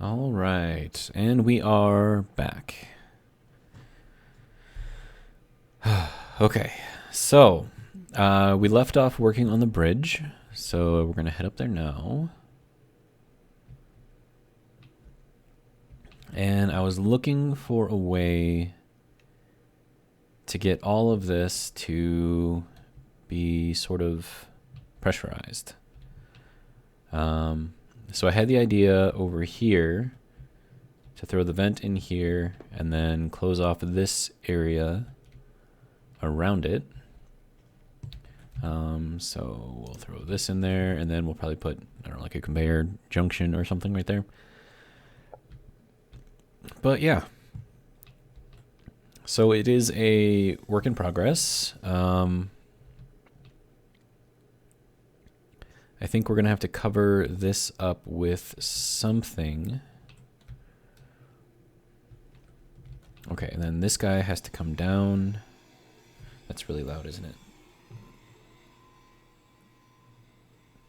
All right, and we are back. Okay, so we left off working on the bridge, so we're going to head up there now. And I was looking for a way to get all of this to be sort of pressurized. So I had the idea over here to throw the vent in here and then close off this area around it. So we'll throw this in there, and then we'll probably put, I don't know, like a conveyor junction or something right there. But yeah. So it is a work in progress. I think we're going to have to cover this up with something. Okay, and then this guy has to come down. That's really loud, isn't it?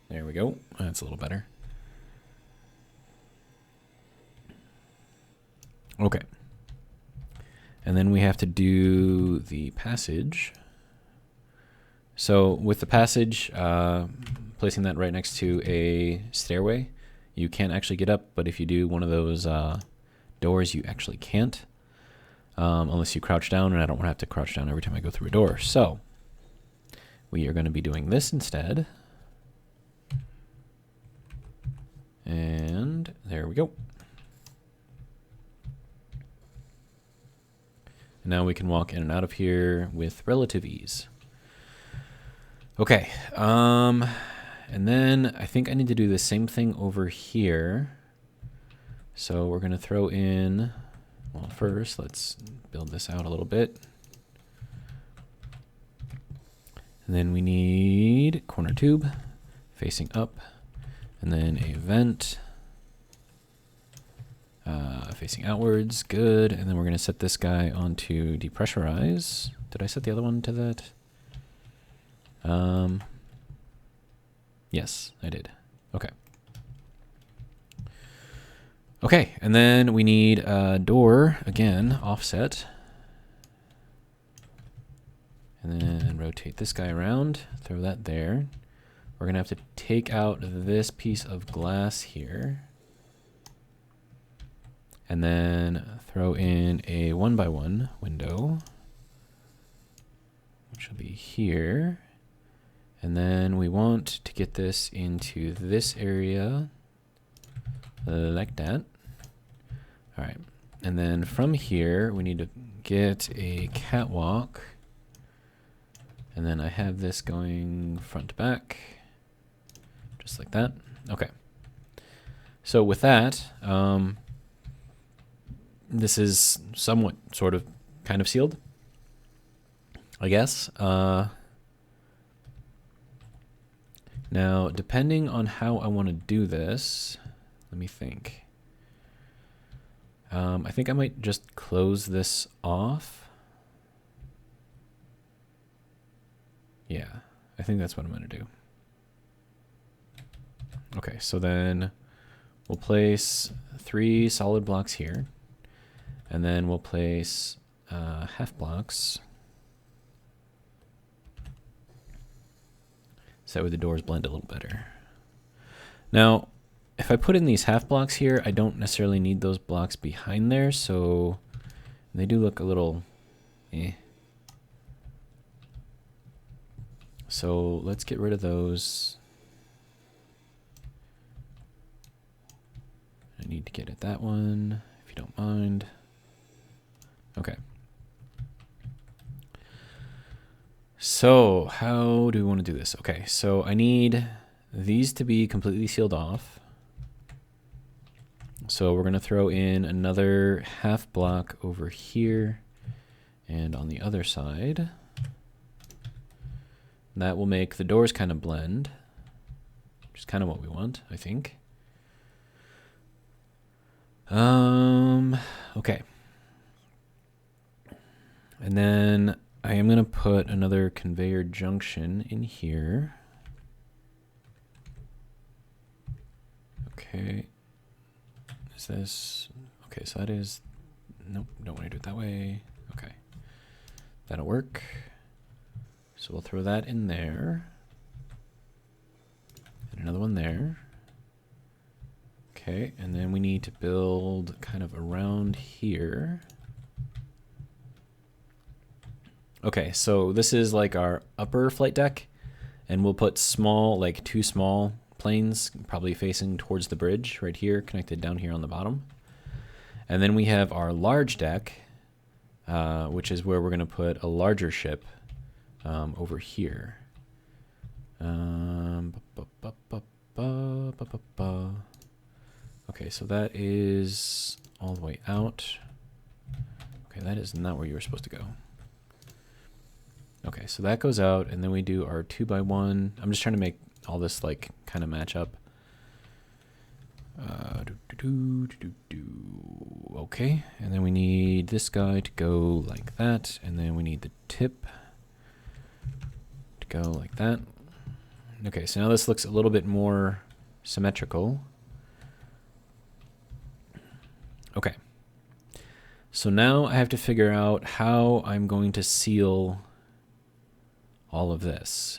There we go. That's a little better. Okay. And then we have to do the passage. So with the passage, placing that right next to a stairway, you can't actually get up, but if you do one of those doors, you actually can't. Unless you crouch down, and I don't want to have to crouch down every time I go through a door. So we are going to be doing this instead. And there we go. And now we can walk in and out of here with relative ease. Okay, and then I think I need to do the same thing over here. So we're going to throw in, well, first let's build this out a little bit. And then we need corner tube facing up, and then a vent facing outwards. Good. And then we're going to set this guy onto depressurize. Did I set the other one to that? Yes, I did. Okay. Okay, and then we need a door, again, offset. And then rotate this guy around, throw that there. We're going to have to take out this piece of glass here. And then throw in a 1x1 window, which will be here. And then we want to get this into this area, like that. All right. And then from here, we need to get a catwalk. And then I have this going front to back, just like that. Okay. So with that, this is somewhat, sort of, kind of sealed, I guess. Now, depending on how I want to do this, let me think. I think I might just close this off. Yeah, I think that's what I'm going to do. Okay, so then we'll place 3 solid blocks here. And then we'll place half blocks. So that way the doors blend a little better. Now, if I put in these half blocks here, I don't necessarily need those blocks behind there, so they do look a little eh. So let's get rid of those. I need to get at that one, if you don't mind. Okay. So how do we want to do this? Okay, so I need these to be completely sealed off. So we're going to throw in another half block over here and on the other side. That will make the doors kind of blend, which is kind of what we want, I think. Okay. And then I am going to put another conveyor junction in here. Okay. Is this... Okay, so that is... Nope, don't want to do it that way. Okay. That'll work. So we'll throw that in there. And another one there. Okay, and then we need to build kind of around here. Okay, so this is like our upper flight deck, and we'll put small, like 2 small planes, probably facing towards the bridge right here, connected down here on the bottom. And then we have our large deck, which is where we're going to put a larger ship over here. Okay, so that is all the way out. Okay, that is not where you were supposed to go. Okay, so that goes out, and then we do our 2x1. I'm just trying to make all this like kind of match up. Okay, and then we need this guy to go like that, and then we need the tip to go like that. Okay, so now this looks a little bit more symmetrical. Okay, so now I have to figure out how I'm going to seal all of this.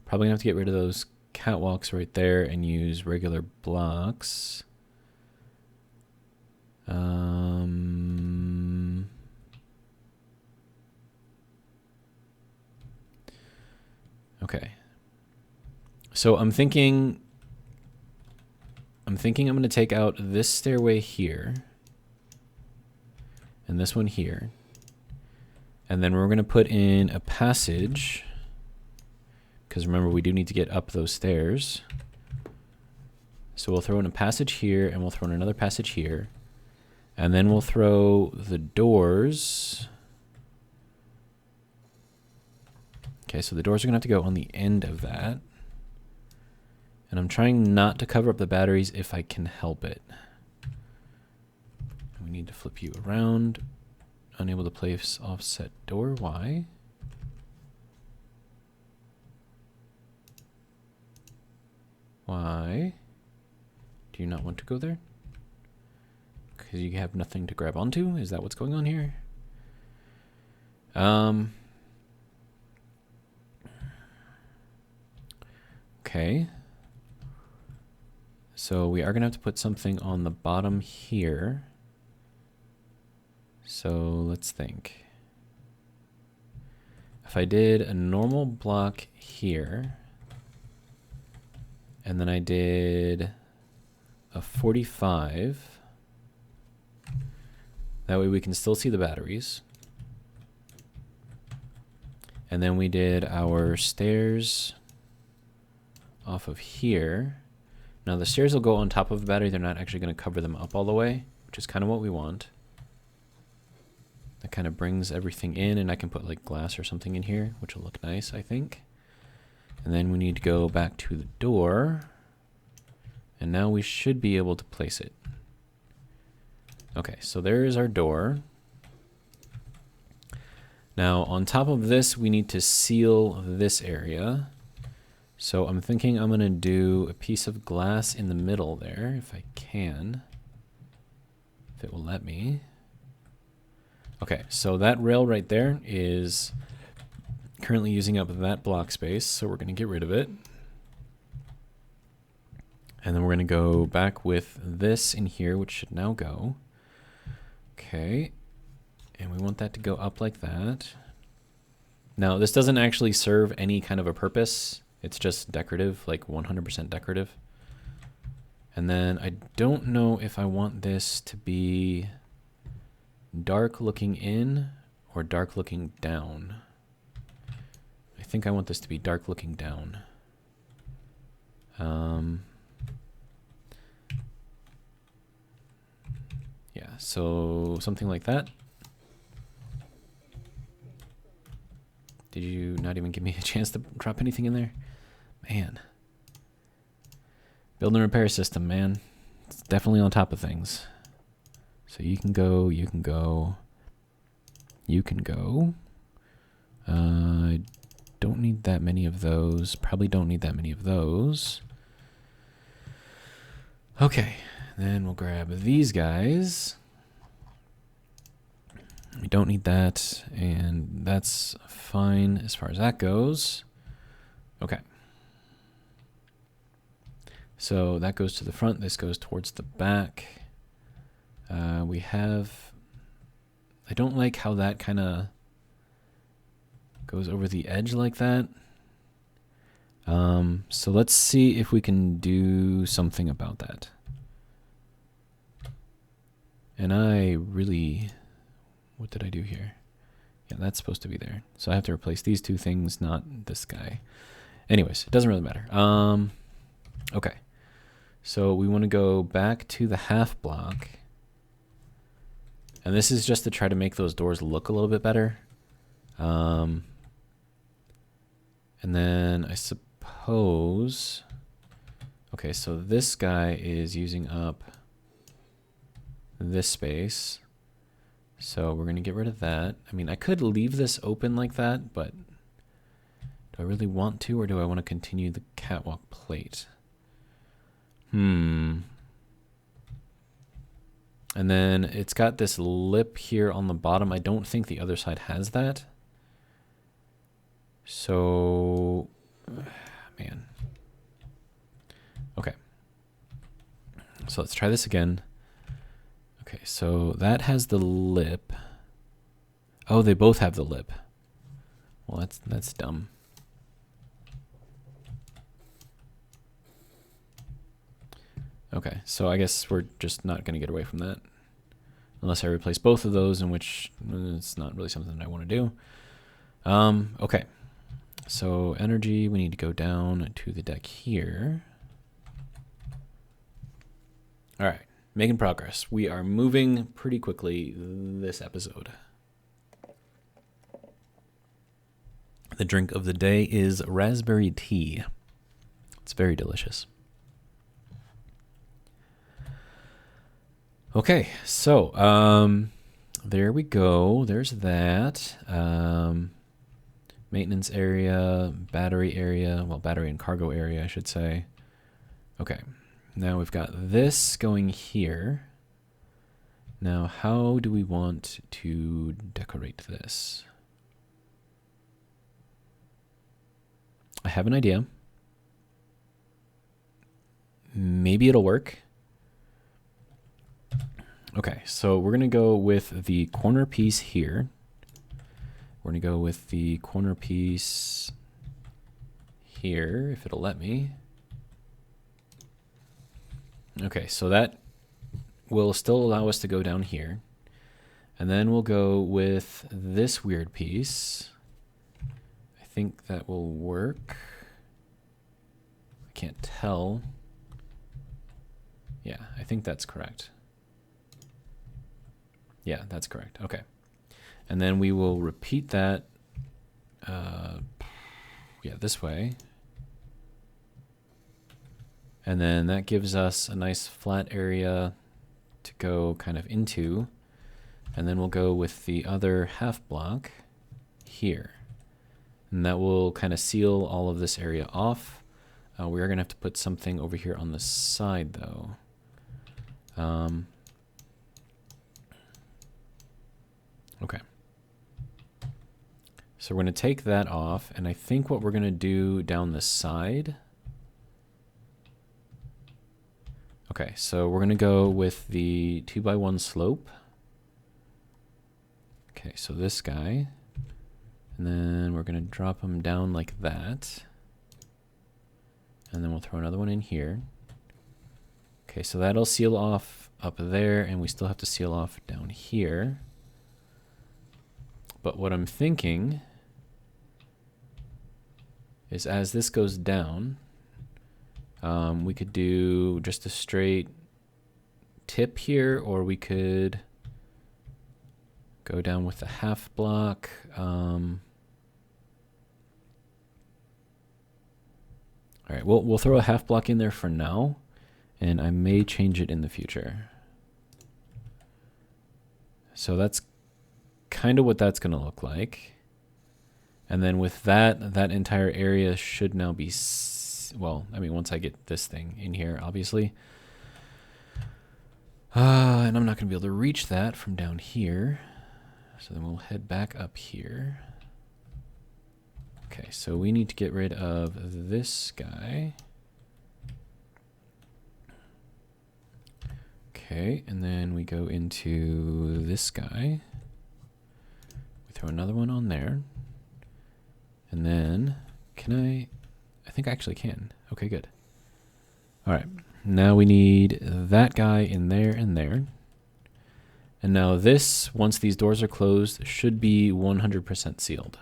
Probably gonna have to get rid of those catwalks right there and use regular blocks. Okay. So I'm thinking I'm going to take out this stairway here and this one here. And then we're going to put in a passage, because remember, we do need to get up those stairs. So we'll throw in a passage here, and we'll throw in another passage here. And then we'll throw the doors. Okay, so the doors are going to have to go on the end of that. And I'm trying not to cover up the batteries if I can help it. We need to flip you around. Unable to place offset door. Why? Why? Do you not want to go there? Because you have nothing to grab onto? Is that what's going on here? Okay. So we are going to have to put something on the bottom here. So let's think. If I did a normal block here, and then I did a 45, that way we can still see the batteries. And then we did our stairs off of here. Now the stairs will go on top of the battery. They're not actually going to cover them up all the way, which is kind of what we want. That kind of brings everything in, and I can put like glass or something in here, which will look nice, I think. And then we need to go back to the door. And now we should be able to place it. Okay, so there is our door. Now on top of this, we need to seal this area. So I'm thinking I'm gonna do a piece of glass in the middle there, if I can. If it will let me. Okay, so that rail right there is currently using up that block space, so we're gonna get rid of it. And then we're gonna go back with this in here, which should now go. Okay, and we want that to go up like that. Now, this doesn't actually serve any kind of a purpose. It's just decorative, like 100% decorative. And then I don't know if I want this to be dark looking in or dark looking down. I think I want this to be dark looking down. Yeah, so something like that. Did you not even give me a chance to drop anything in there? Man. Build and repair system, man. It's definitely on top of things. So you can go, you can go, you can go. I don't need that many of those. Probably don't need that many of those. Okay, then we'll grab these guys. We don't need that, and that's fine as far as that goes. Okay. So that goes to the front, this goes towards the back. We have, I don't like how that kind of goes over the edge like that. So let's see if we can do something about that. And I really, what did I do here? Yeah, that's supposed to be there. So I have to replace these two things, not this guy. Anyways, it doesn't really matter. Okay. So we want to go back to the half block. And this is just to try to make those doors look a little bit better. And then I suppose, okay, so this guy is using up this space. So we're going to get rid of that. I mean, I could leave this open like that, but do I really want to, or do I want to continue the catwalk plate? And then it's got this lip here on the bottom. I don't think the other side has that. So, man. Okay. So let's try this again. Okay, so that has the lip. Oh, they both have the lip. Well, that's dumb. Okay, so I guess we're just not going to get away from that. Unless I replace both of those, in which it's not really something that I want to do. Okay. So energy, we need to go down to the deck here. All right, making progress. We are moving pretty quickly this episode. The drink of the day is raspberry tea. It's very delicious. Okay, so there we go. There's that. Maintenance area, battery area, well, battery and cargo area, I should say. Okay, now we've got this going here. Now, how do we want to decorate this? I have an idea. Maybe it'll work. Okay, so we're going to go with the corner piece here. We're going to go with the corner piece here, if it'll let me. Okay, so that will still allow us to go down here. And then we'll go with this weird piece. I think that will work. I can't tell. Yeah, I think that's correct. Yeah, that's correct. Okay. And then we will repeat that, yeah, this way. And then that gives us a nice flat area to go kind of into. And then we'll go with the other half block here. And that will kind of seal all of this area off. We are going to have to put something over here on the side, though. Okay. So we're going to take that off, and I think what we're going to do down the side. Okay, so we're going to go with the 2x1 slope. Okay, so this guy. And then we're going to drop him down like that. And then we'll throw another one in here. Okay, so that'll seal off up there, and we still have to seal off down here. But what I'm thinking is as this goes down, we could do just a straight tip here, or we could go down with the half block. All right, we'll throw a half block in there for now, and I may change it in the future. So that's kind of what that's going to look like. And then with that, that entire area should now be, well, I mean, once I get this thing in here, obviously. And I'm not going to be able to reach that from down here. So then we'll head back up here. Okay, so we need to get rid of this guy. Okay, and then we go into this guy. We throw another one on there. And then, I think I actually can. Okay, good. All right, now we need that guy in there and there. And now this, once these doors are closed, should be 100% sealed.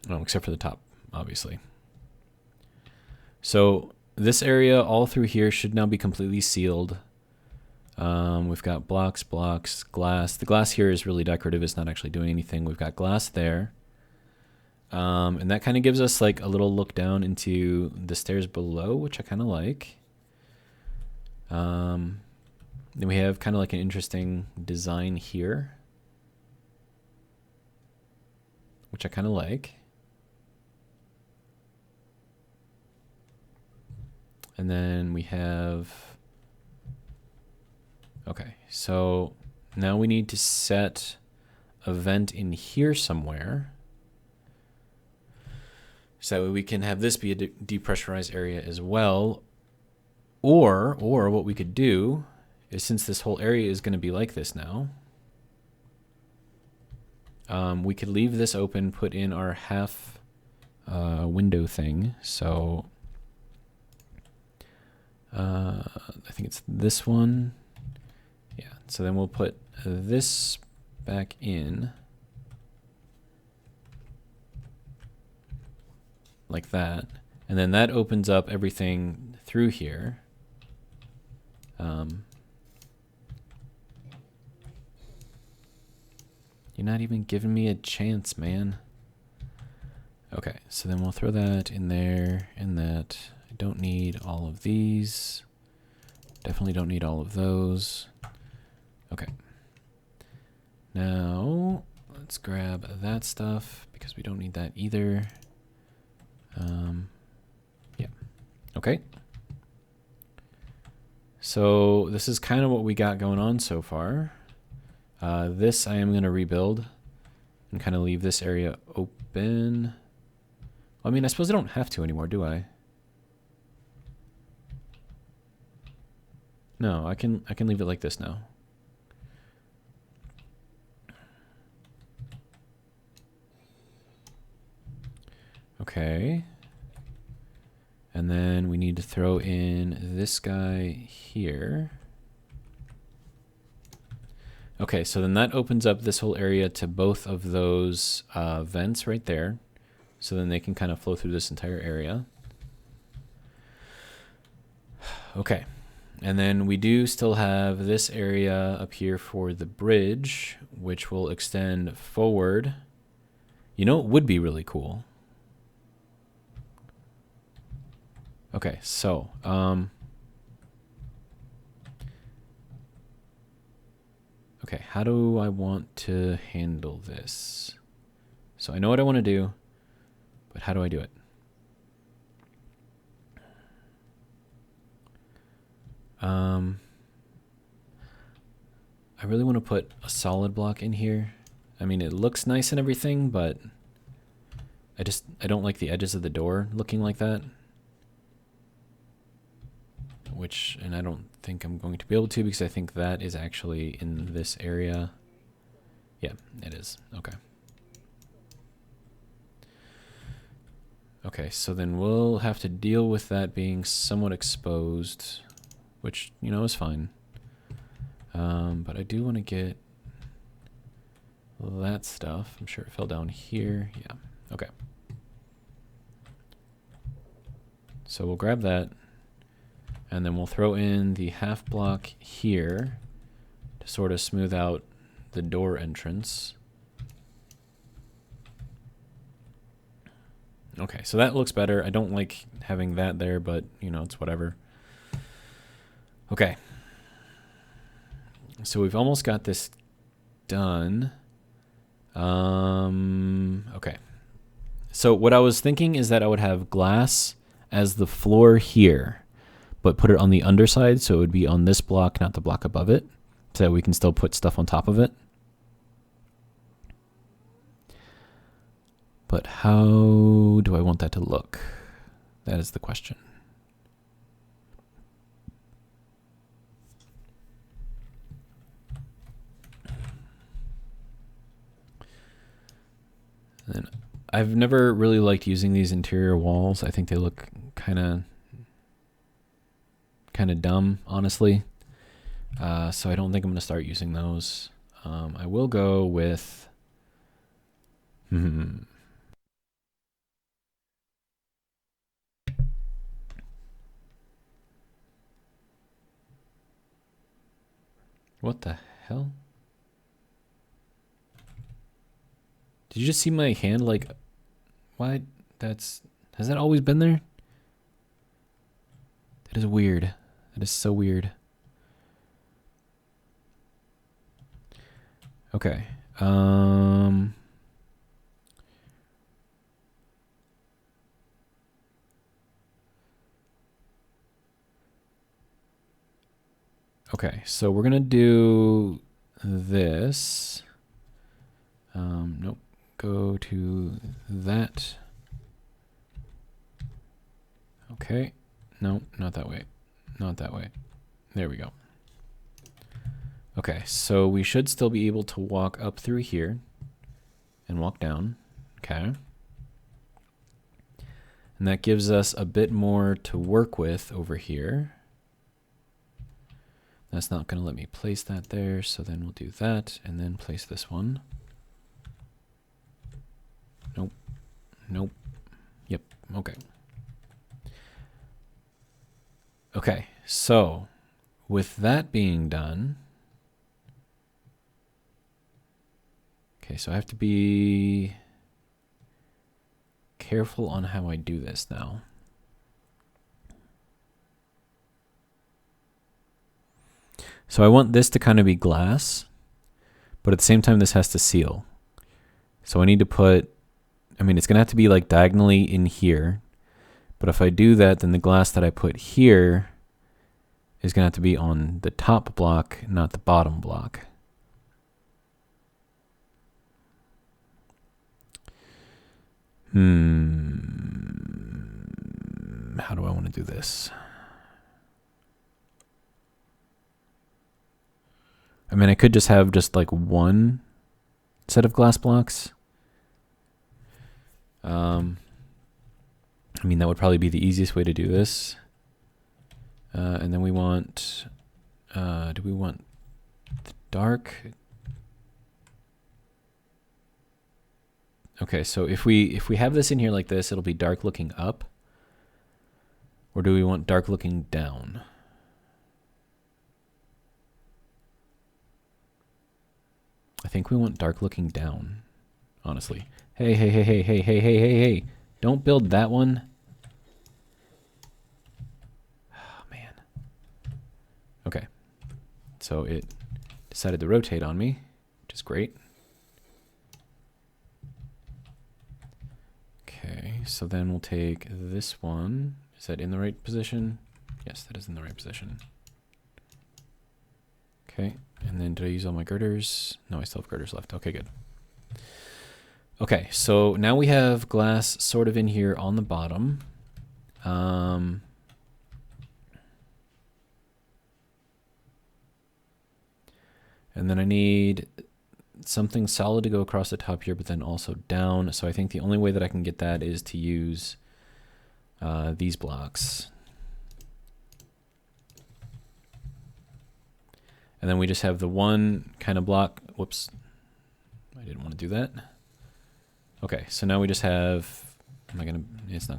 Oh, except for the top, obviously. So this area all through here should now be completely sealed. We've got blocks, glass. The glass here is really decorative. It's not actually doing anything. We've got glass there. And that kind of gives us like a little look down into the stairs below, which I kind of like. Then we have kind of like an interesting design here, which I kind of like. And then we have, okay, so now we need to set a vent in here somewhere. So we can have this be a depressurized area as well. Or what we could do is, since this whole area is going to be like this now, we could leave this open, put in our half window thing. So I think it's this one. Yeah, so then we'll put this back in like that. And then that opens up everything through here. You're not even giving me a chance, man. Okay, so then we'll throw that in there and that. I don't need all of these. Definitely don't need all of those. Okay. Now, let's grab that stuff because we don't need that either. Yeah. Okay. So this is kind of what we got going on so far. This I am going to rebuild and kind of leave this area open. Well, I mean, I suppose I don't have to anymore, do I? No, I can leave it like this now. Okay. And then we need to throw in this guy here. Okay, so then that opens up this whole area to both of those vents right there. So then they can kind of flow through this entire area. Okay. And then we do still have this area up here for the bridge, which will extend forward. You know, it would be really cool. Okay, so, okay, how do I want to handle this? So I know what I want to do, but how do I do it? I really want to put a solid block in here. I mean, it looks nice and everything, but I don't like the edges of the door looking like that. And I don't think I'm going to be able to because I think that is actually in this area. Yeah, it is. Okay. Okay, so then we'll have to deal with that being somewhat exposed, which, you know, is fine. But I do want to get that stuff. I'm sure it fell down here. Yeah, okay. So we'll grab that, and then we'll throw in the half block here to sort of smooth out the door entrance. Okay, so that looks better. I don't like having that there, but, you know, it's whatever. Okay. So we've almost got this done. Okay. So what I was thinking is that I would have glass as the floor here, but put it on the underside, so it would be on this block, not the block above it, so that we can still put stuff on top of it. But how do I want that to look? That is the question. And I've never really liked using these interior walls. I think they look kind of dumb, honestly. So I don't think I'm going to start using those. I will go with... What the hell? Did you just see my hand like... What? Has that always been there? That is weird. That is so weird. Okay. Okay, so we're gonna do this. Nope. Go to that. Okay. No, not that way. Not that way. There we go. Okay, so we should still be able to walk up through here and walk down. Okay. And that gives us a bit more to work with over here. That's not going to let me place that there, so then we'll do that and then place this one. Nope. Nope. Yep. Okay. Okay, so with that being done, okay, so I have to be careful on how I do this now. So I want this to kind of be glass, but at the same time this has to seal. So I need to put, I mean, it's going to have to be like diagonally in here. But if I do that, then the glass that I put here is going to have to be on the top block, not the bottom block. How do I want to do this? I mean, I could just have like one set of glass blocks. I mean, that would probably be the easiest way to do this. And then we want, do we want the dark? Okay, so if we have this in here like this, it'll be dark looking up. Or do we want dark looking down? I think we want dark looking down, honestly. Hey, hey, hey, hey, hey, hey, hey, hey, hey. Don't build that one. Oh, man. Okay. So it decided to rotate on me, which is great. Okay, so then we'll take this one. Is that in the right position? Yes, that is in the right position. Okay, and then did I use all my girders? No, I still have girders left. Okay, good. Okay, so now we have glass sort of in here on the bottom. And then I need something solid to go across the top here, but then also down. So I think the only way that I can get that is to use these blocks. And then we just have the one kind of block. Whoops. I didn't want to do that. Okay, so now we just have, it's not gonna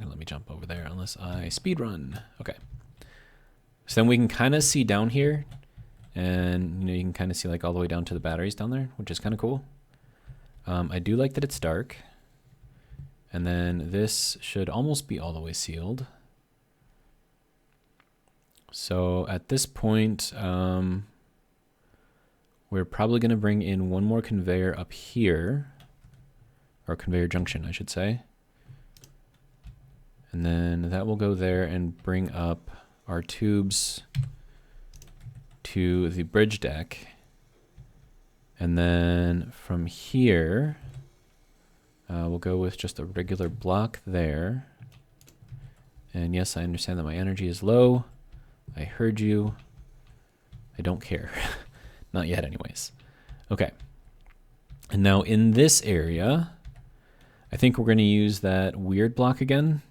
let me jump over there unless I speed run. Okay. So then we can kind of see down here, and you can kind of see like all the way down to the batteries down there, which is kind of cool. I do like that it's dark. And then this should almost be all the way sealed. So at this point, we're probably going to bring in one more conveyor up here, or conveyor junction, I should say. And then that will go there and bring up our tubes to the bridge deck. And then from here, we'll go with just a regular block there. And yes, I understand that my energy is low. I heard you. I don't care. Not yet anyways. Okay. And now in this area, I think we're going to use that weird block again.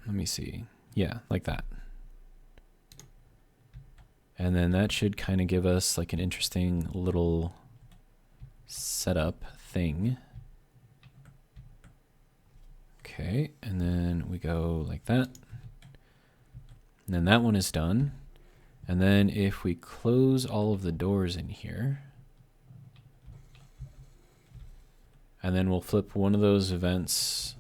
Let me see. Yeah, like that. And then that should kind of give us like an interesting little setup thing. Okay, and then we go like that. And then that one is done. And then if we close all of the doors in here, and then we'll flip one of those vents.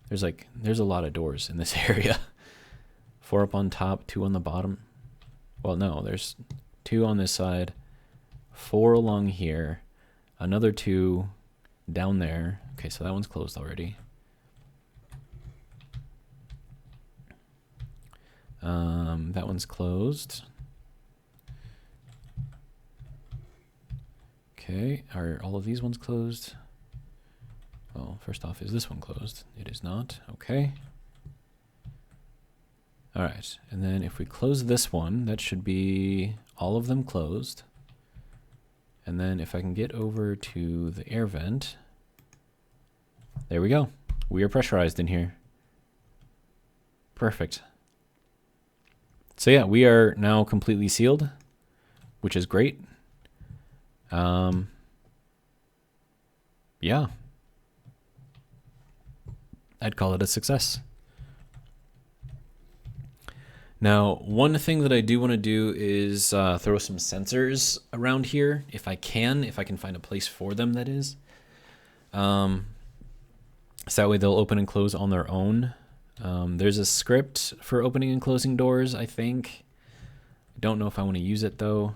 There's a lot of doors in this area. 4 up on top, 2 on the bottom. Well, no, there's 2 on this side, 4 along here, another 2 down there. Okay, so that one's closed already. That one's closed. Okay, are all of these ones closed? Well, first off, is this one closed? It is not. Okay. All right, and then if we close this one, that should be all of them closed. And then if I can get over to the air vent, there we go. We are pressurized in here. Perfect. So yeah, we are now completely sealed, which is great. Yeah. I'd call it a success. Now, one thing that I do want to do is throw some sensors around here, if I can find a place for them, that is. So that way they'll open and close on their own. There's a script for opening and closing doors, I think. I don't know if I want to use it, though.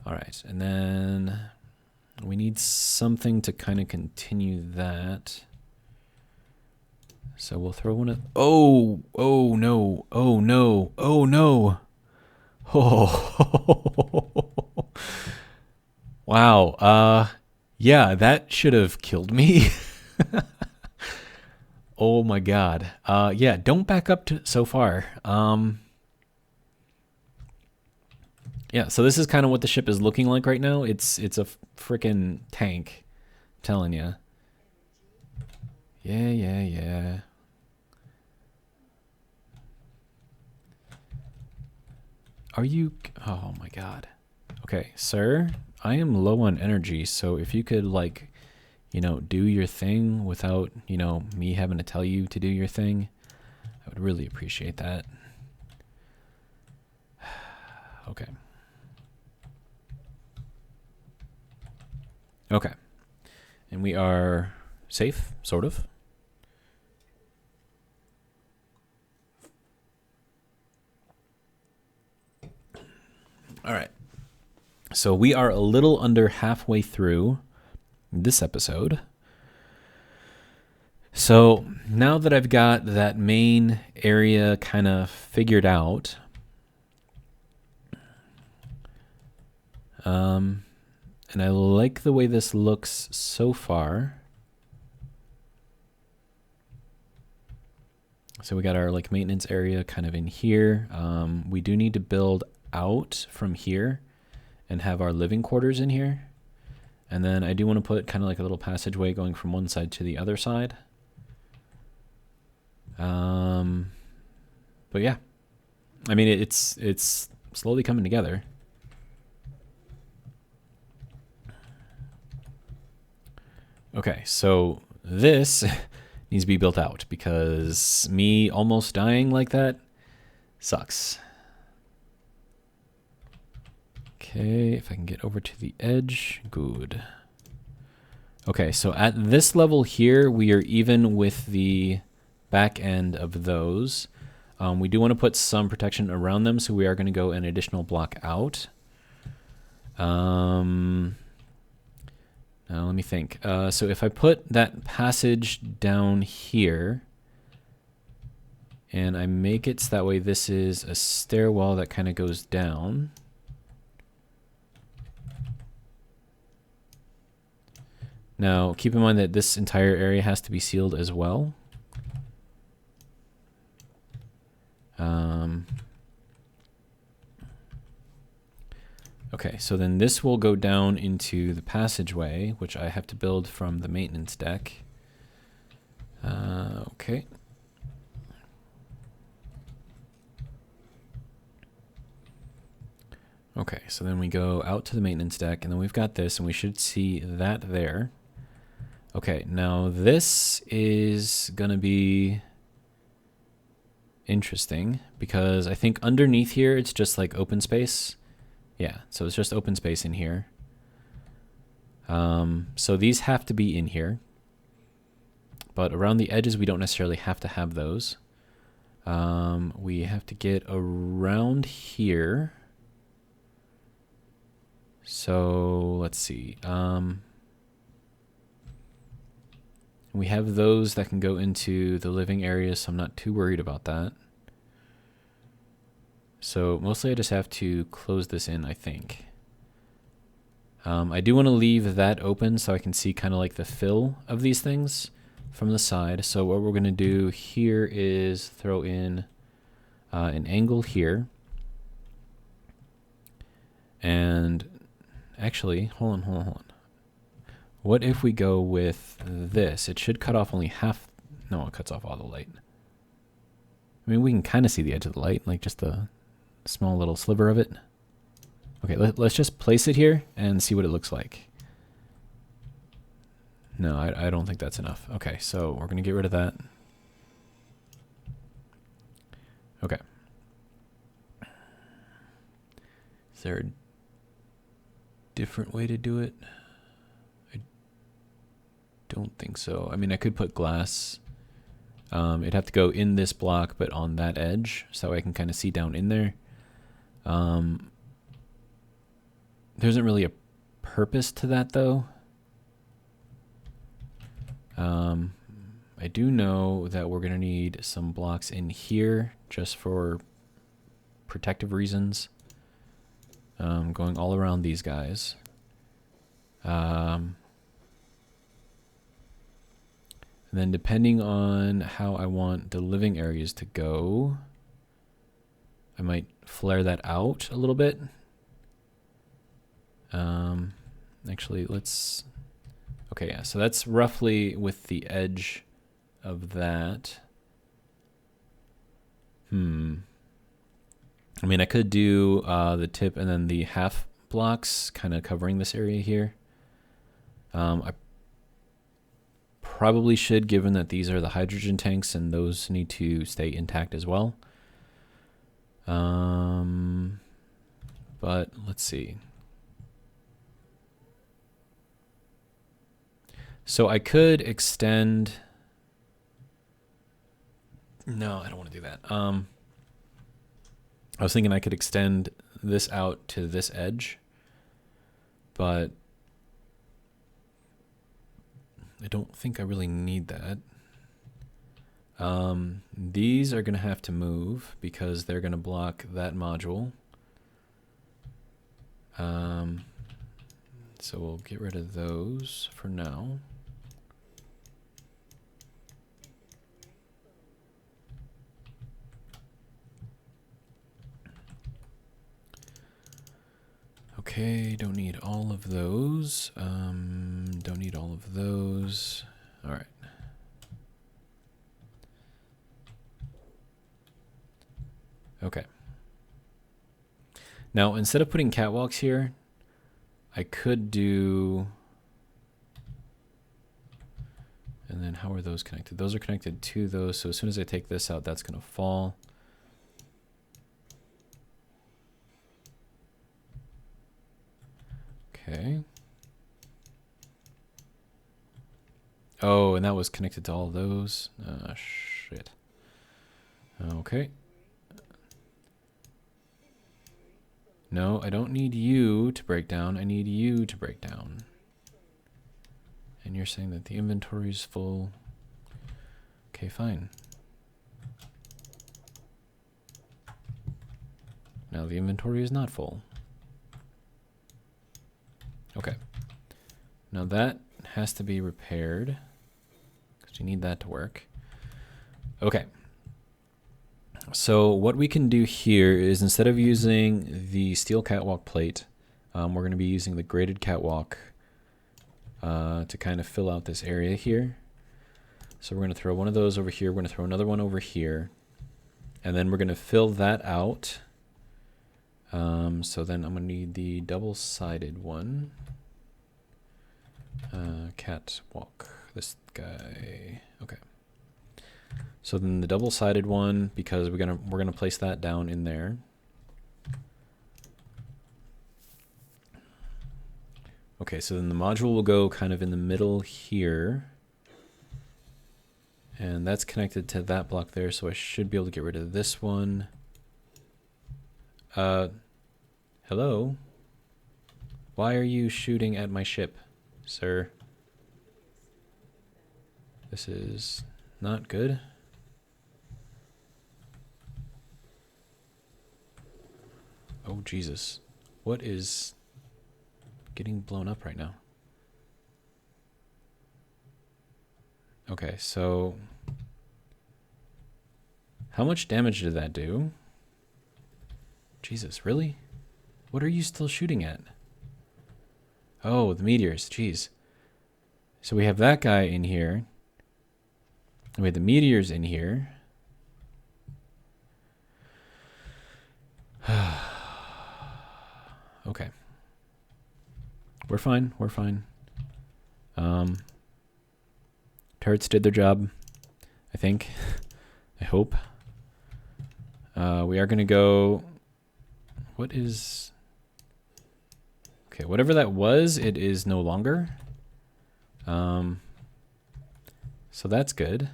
All right, and then we need something to kind of continue that. So we'll throw one of... Oh no. Oh no. Oh no. Oh. Wow. Yeah, that should have killed me. Oh my god. Yeah, don't back up so far. Yeah, so this is kind of what the ship is looking like right now. It's a freaking tank, I'm telling you. Yeah. Are you... Oh my god. Okay, sir, I am low on energy, so if you could, like, you know, do your thing without, you know, me having to tell you to do your thing, I would really appreciate that. Okay. Okay. And we are safe, sort of. All right. So we are a little under halfway through this episode. So now that I've got that main area kind of figured out, and I like the way this looks so far. So we got our like maintenance area kind of in here. We do need to build out from here and have our living quarters in here. And then I do want to put kind of like a little passageway going from one side to the other side. But yeah, I mean, it's slowly coming together. Okay, so this needs to be built out because me almost dying like that sucks. Okay, if I can get over to the edge, good. Okay, so at this level here, we are even with the back end of those. We do want to put some protection around them, so we are going to go an additional block out. Now let me think. So if I put that passage down here, and I make it so that way this is a stairwell that kind of goes down. Now, keep in mind that this entire area has to be sealed as well. Okay, so then this will go down into the passageway, which I have to build from the maintenance deck. Okay. Okay, so then we go out to the maintenance deck, and then we've got this, and we should see that there. Okay, now this is gonna be interesting, because I think underneath here it's just like open space. Yeah, so it's just open space in here. So these have to be in here, but around the edges we don't necessarily have to have those. We have to get around here. So let's see. We have those that can go into the living area, so I'm not too worried about that. So mostly I just have to close this in, I think. I do want to leave that open so I can see kind of like the fill of these things from the side. So what we're going to do here is throw in an angle here. And actually, hold on. What if we go with this? It should cut off only half. No, it cuts off all the light. I mean, we can kind of see the edge of the light, like just a small little sliver of it. Okay, let's just place it here and see what it looks like. No, I don't think that's enough. Okay, so we're going to get rid of that. Okay. Is there a different way to do it? I don't think so. I mean, I could put glass. It'd have to go in this block, but on that edge, so I can kind of see down in there. There isn't really a purpose to that, though. I do know that we're going to need some blocks in here just for protective reasons. Going all around these guys. And then depending on how I want the living areas to go, I might flare that out a little bit. Actually, let's... Okay, yeah, so that's roughly with the edge of that. I mean, I could do the tip and then the half blocks kind of covering this area here. I probably should, given that these are the hydrogen tanks and those need to stay intact as well. But let's see. So I could extend... No, I don't want to do that. I was thinking I could extend this out to this edge, but I don't think I really need that. These are going to have to move because they're going to block that module. So we'll get rid of those for now. Okay, don't need all of those. Don't need all of those. All right. Okay. Now, instead of putting catwalks here, I could do... And then how are those connected? Those are connected to those, so as soon as I take this out, that's going to fall. Okay. Oh, and that was connected to all of those. Shit. Okay. No, I don't need you to break down. I need you to break down. And you're saying that the inventory is full. Okay, fine. Now the inventory is not full. Okay. Now that has to be repaired because we need that to work. Okay. So what we can do here is instead of using the steel catwalk plate, we're going to be using the graded catwalk to kind of fill out this area here. So we're going to throw one of those over here. We're going to throw another one over here. And then we're going to fill that out. So then I'm going to need the double-sided one. Catwalk. This guy. Okay. So then the double-sided one, because we're gonna place that down in there. Okay, so then the module will go kind of in the middle here. And that's connected to that block there, so I should be able to get rid of this one. Hello? Why are you shooting at my ship, sir? This is not good. Oh, Jesus. What is getting blown up right now? Okay, so how much damage did that do? Jesus, really? What are you still shooting at? Oh, the meteors, jeez. So we have that guy in here. We have the meteors in here. Okay. We're fine, we're fine. Turrets did their job, I think. I hope. We are gonna go... What is... Okay, whatever that was, it is no longer. So that's good.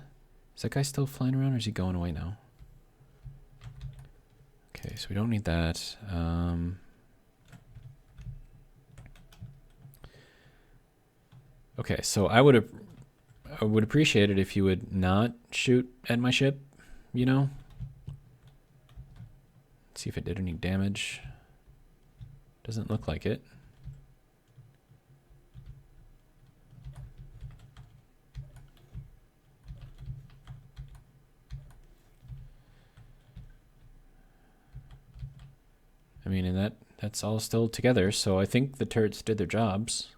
Is that guy still flying around or is he going away now? Okay, so we don't need that. Okay, so I would appreciate it if you would not shoot at my ship, you know? Let's see if it did any damage. Doesn't look like it. I mean, and that's all still together, so I think the turrets did their jobs.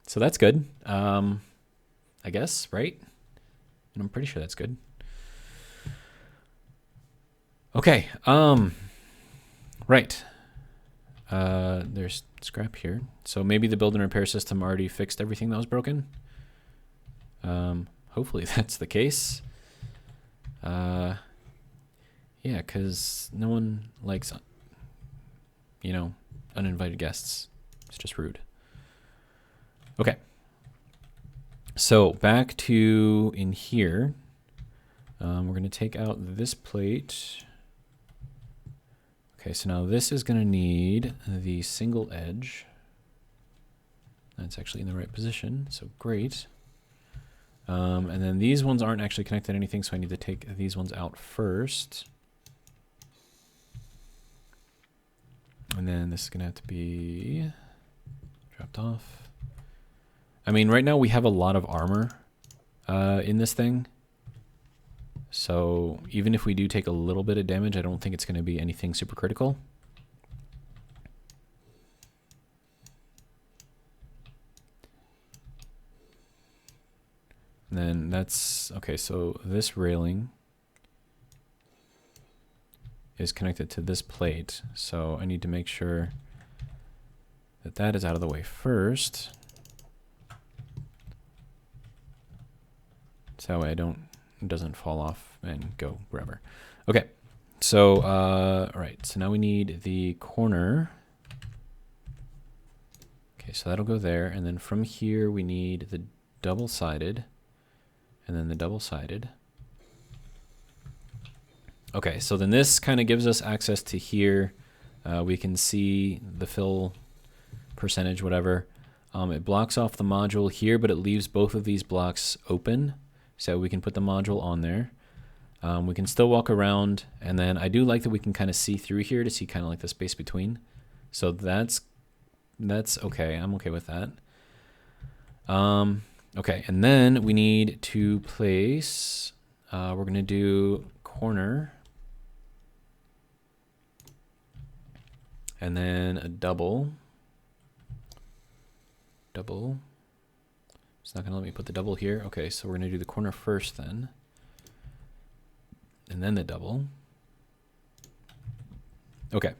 So that's good. I guess, right? And I'm pretty sure that's good. Okay, right. There's scrap here. So maybe the build and repair system already fixed everything that was broken. Hopefully that's the case. Yeah, because no one likes, you know, uninvited guests. It's just rude. Okay. So back to in here. We're going to take out this plate. Okay, so now this is going to need the single edge. That's actually in the right position, so great. And then these ones aren't actually connected to anything, so I need to take these ones out first. And then this is going to have to be dropped off. I mean, right now we have a lot of armor in this thing. So even if we do take a little bit of damage, I don't think it's going to be anything super critical. And then that's, okay, so this railing is connected to this plate. So I need to make sure that that is out of the way first. So that way it doesn't fall off and go wherever. Okay, so, all right, so now we need the corner. Okay, so that'll go there. And then from here, we need the double-sided and then the double-sided. Okay, so then this kind of gives us access to here. We can see the fill percentage, whatever. It blocks off the module here, but it leaves both of these blocks open, so we can put the module on there. We can still walk around, and then I do like that we can kind of see through here to see kind of like the space between. So that's okay. I'm okay with that. Okay, and then we need to place, we're going to do corner, and then a double. It's not going to let me put the double here. Okay, so we're going to do the corner first then, and then the double. Okay,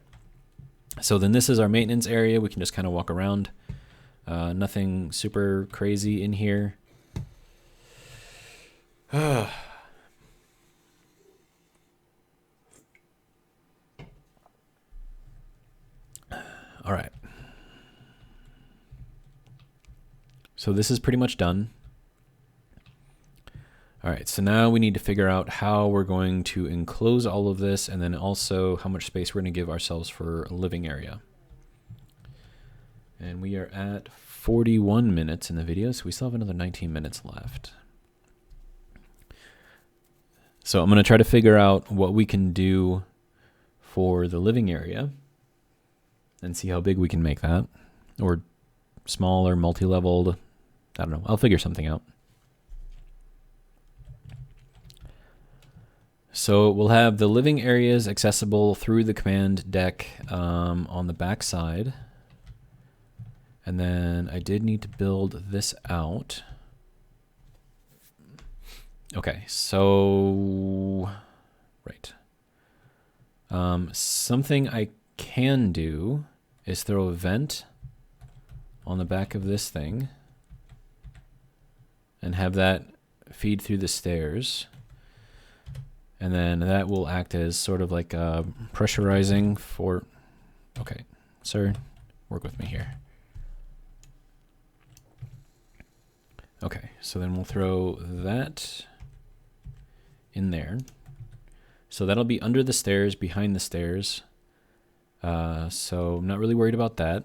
so then this is our maintenance area. We can just kind of walk around. Nothing super crazy in here. All right. So this is pretty much done. All right, so now we need to figure out how we're going to enclose all of this, and then also how much space we're going to give ourselves for a living area. And we are at 41 minutes in the video, so we still have another 19 minutes left. So I'm going to try to figure out what we can do for the living area and see how big we can make that, or small or multi-leveled. I don't know. I'll figure something out. So we'll have the living areas accessible through the command deck on the back side. And then I did need to build this out. Okay, so, right. Something I can do is throw a vent on the back of this thing and have that feed through the stairs. And then that will act as sort of like pressurizing for, okay, sir, work with me here. Okay, so then we'll throw that in there. So that'll be under the stairs, behind the stairs. So I'm not really worried about that.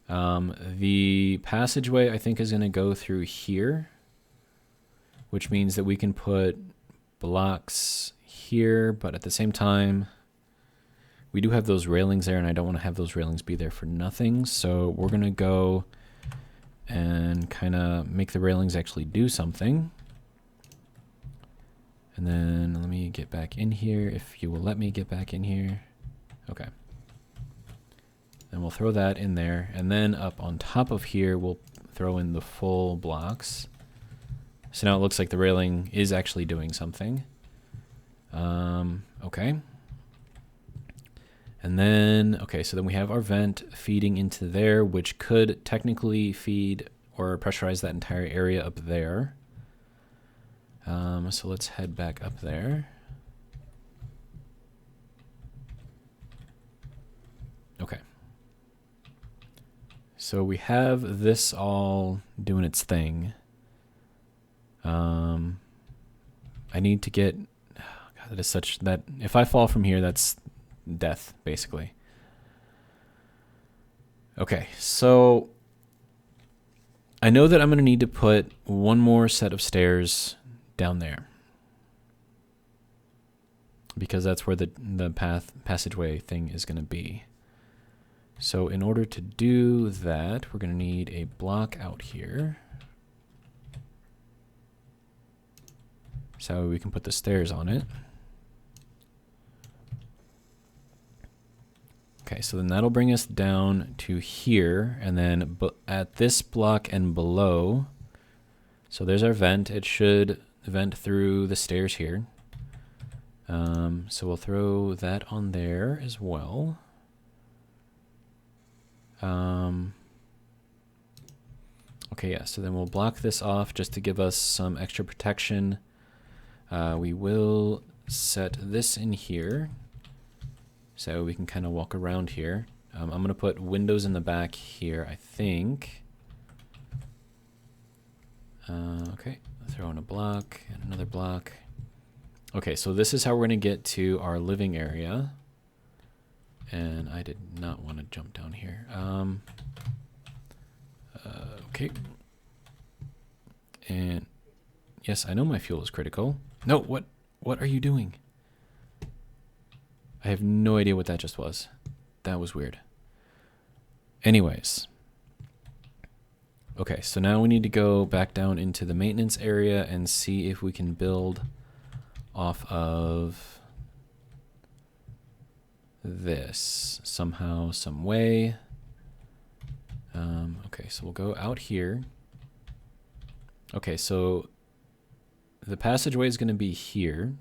The passageway I think is going to go through here, which means that we can put blocks here, but at the same time, we do have those railings there, and I don't want to have those railings be there for nothing. So we're going to go and kind of make the railings actually do something. And then let me get back in here, if you will let me get back in here. Okay. And we'll throw that in there. And then up on top of here, we'll throw in the full blocks. So now it looks like the railing is actually doing something. Okay. And then, okay, so then we have our vent feeding into there, which could technically feed or pressurize that entire area up there. So let's head back up there. Okay. So we have this all doing its thing. I need to get, God, that is such, that if I fall from here, that's death, basically. Okay, so I know that I'm going to need to put one more set of stairs down there, because that's where the passageway thing is going to be. So in order to do that, we're going to need a block out here, so we can put the stairs on it. Okay, so then that'll bring us down to here, and then at this block and below, so there's our vent. It should vent through the stairs here. So we'll throw that on there as well. Okay, yeah, so then we'll block this off just to give us some extra protection. We will set this in here, so we can kind of walk around here. I'm going to put windows in the back here, I think. Okay, throw in a block and another block. Okay, so this is how we're going to get to our living area. And I did not want to jump down here. Okay. And yes, I know my fuel is critical. No, what are you doing? I have no idea what that just was. That was weird. Anyways. Okay, so now we need to go back down into the maintenance area and see if we can build off of this somehow, some way. Okay, so we'll go out here. Okay, so the passageway is going to be here.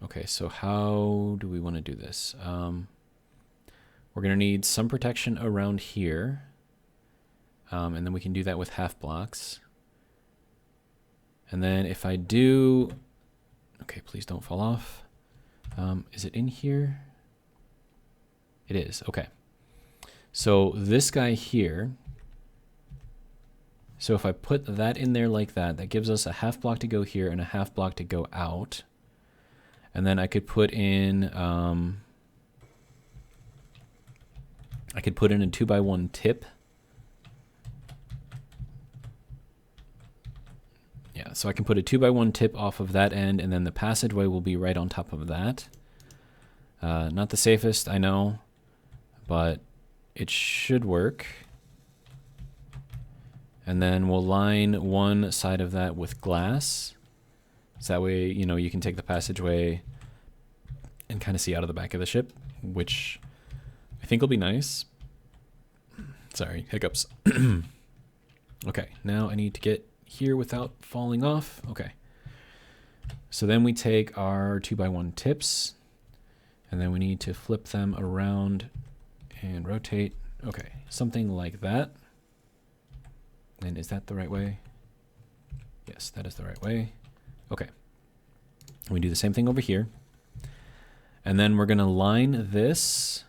Okay, so how do we want to do this? We're going to need some protection around here. And then we can do that with half blocks. And then if I do... Okay, please don't fall off. Is it in here? It is, okay. So this guy here, so if I put that in there like that, that gives us a half block to go here and a half block to go out. And then I could put in, I could put in a 2x1 tip. Yeah, so I can put a 2x1 tip off of that end, and then the passageway will be right on top of that. Not the safest, I know, but it should work. And then we'll line one side of that with glass. So that way, you know, you can take the passageway and kind of see out of the back of the ship, which I think will be nice. Sorry, hiccups. Okay, now I need to get here without falling off. Okay. So then we take our 2x1 tips, and then we need to flip them around and rotate. Okay, something like that. And is that the right way? Yes, that is the right way. Okay. We do the same thing over here. And then we're going to line this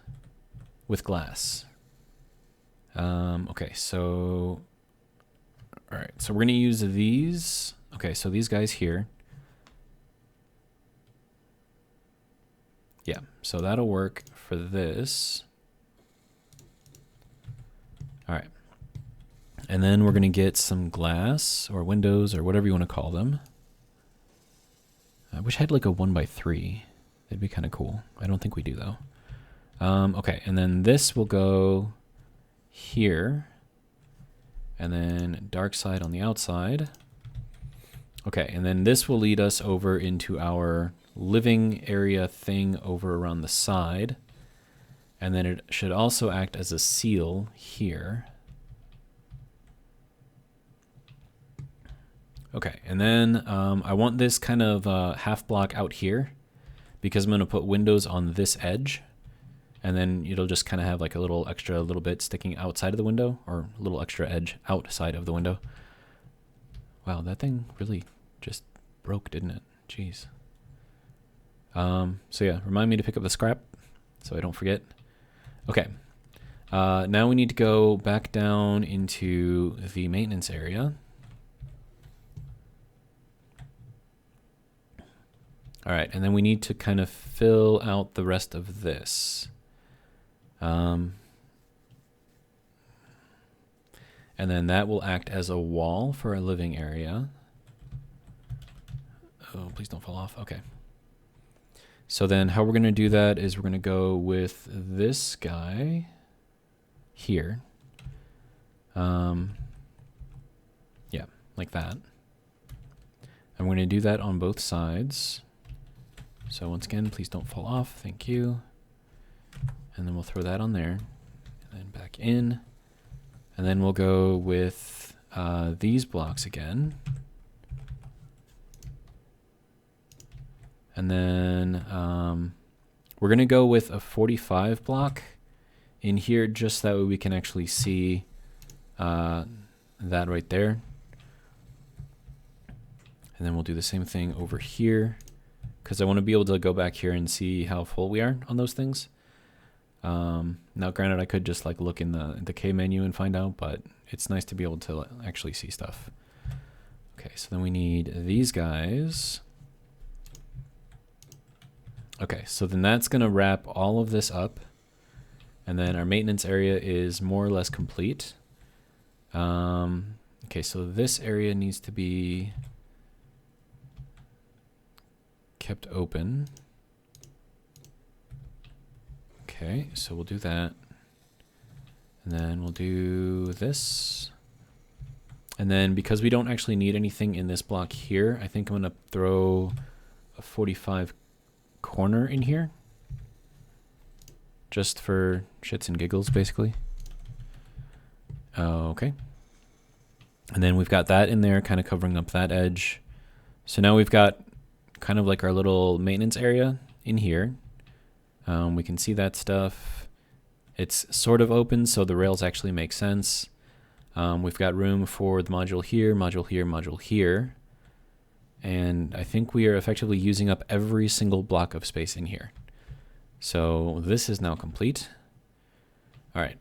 with glass. Okay, so... All right, so we're going to use these. Okay, so these guys here. Yeah, so that'll work for this. All right. And then we're going to get some glass or windows or whatever you want to call them. I wish I had like a 1x3. That'd be kind of cool. I don't think we do though. Okay, and then this will go here. And then dark side on the outside. Okay, and then this will lead us over into our living area thing over around the side. And then it should also act as a seal here. Okay, and then I want this kind of half block out here because I'm going to put windows on this edge. And then it'll just kind of have like a little extra little bit sticking outside of the window, or a little extra edge outside of the window. Wow, that thing really just broke, didn't it? Jeez. So yeah, remind me to pick up the scrap so I don't forget. Okay. Now we need to go back down into the maintenance area. All right, and then we need to kind of fill out the rest of this. And then that will act as a wall for a living area. Oh, please don't fall off. Okay. So then how we're going to do that is we're going to go with this guy here. Yeah, like that. And we're going to do that on both sides. So once again, please don't fall off. Thank you. And then we'll throw that on there. And then back in. And then we'll go with these blocks again. And then we're going to go with a 45 block in here just that way we can actually see that right there. And then we'll do the same thing over here because I want to be able to go back here and see how full we are on those things. Now granted, I could just like look in the K menu and find out, but it's nice to be able to actually see stuff. Okay, so then we need these guys. Okay, so then that's going to wrap all of this up. And then our maintenance area is more or less complete. Okay, so this area needs to be kept open. Okay, so we'll do that. And then we'll do this. And then because we don't actually need anything in this block here, I think I'm going to throw a 45 corner in here. Just for shits and giggles, basically. Okay. And then we've got that in there, kind of covering up that edge. So now we've got kind of like our little maintenance area in here. We can see that stuff. It's sort of open, so the rails actually make sense. We've got room for the module here, module here, module here. And I think we are effectively using up every single block of space in here. So this is now complete. All right.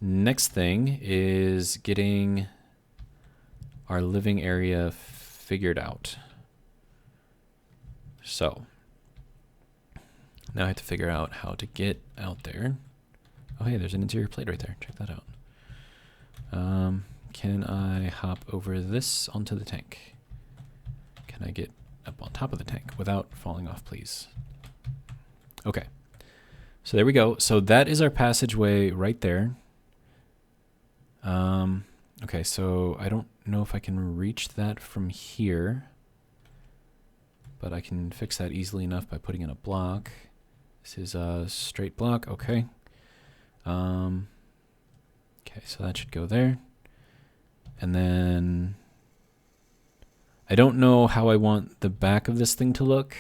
Next thing is getting our living area figured out. So now I have to figure out how to get out there. Oh, hey, there's an interior plate right there. Check that out. Can I hop over this onto the tank? Can I get up on top of the tank without falling off, please? Okay. So there we go. So that is our passageway right there. Okay, so I don't know if I can reach that from here, but I can fix that easily enough by putting in a block. This is a straight block. Okay. Okay, so that should go there. And then I don't know how I want the back of this thing to look.